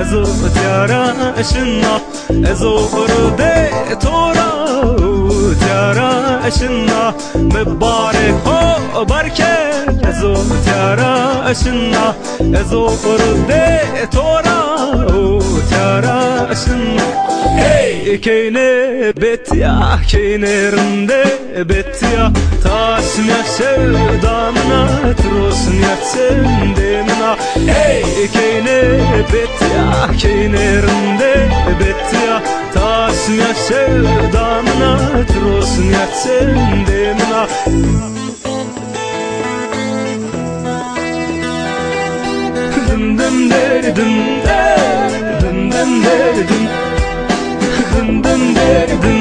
ezo tiara şınna ezo de tora tiara şınna mübarek ho barke ezo tiara şınna ezo de tora tiara şınna hey keyne betya keynerinde betya tasmya sevdamına trosnya sendemna hey keyne betya keynerinde betya tasmya sevdamına trosnya sendemna dın dın deri dın dın dın deri dın dın dın deri dın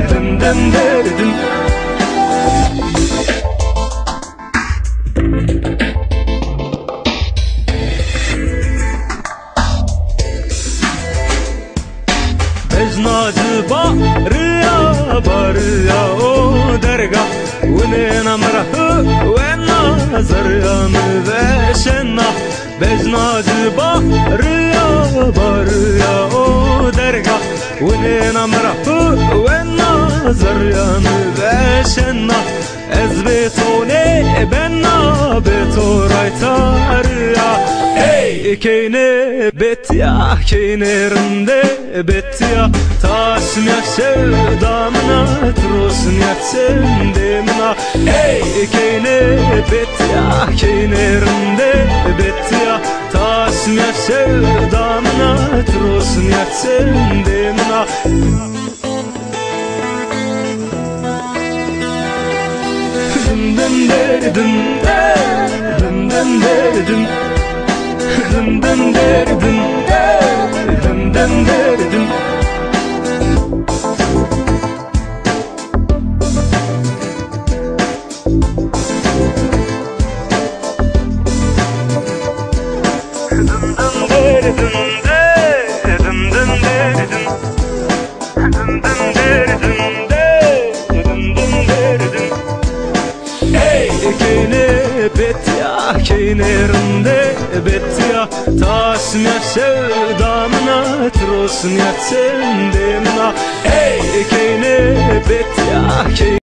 dın dın deri dın Beznacı barıya o dergah Unen amrahı ve nazaryanı ve şenna Beznacı barıya o dergah Unen amrahı ve nazaryanı ve şenna Ez betone benna betoraytarya hey keyne betya keynerinde betya tasmya sevdamına trosnya sendemna hey keyne betya keynerinde betya tasmya sevdamına trosnya sendemna dın dın deri dın dın dın deri dın dın dın deri dın dın dın deri dın betya keynerinde betya tasmya sevdamına trosnya sendemna hey keyne betya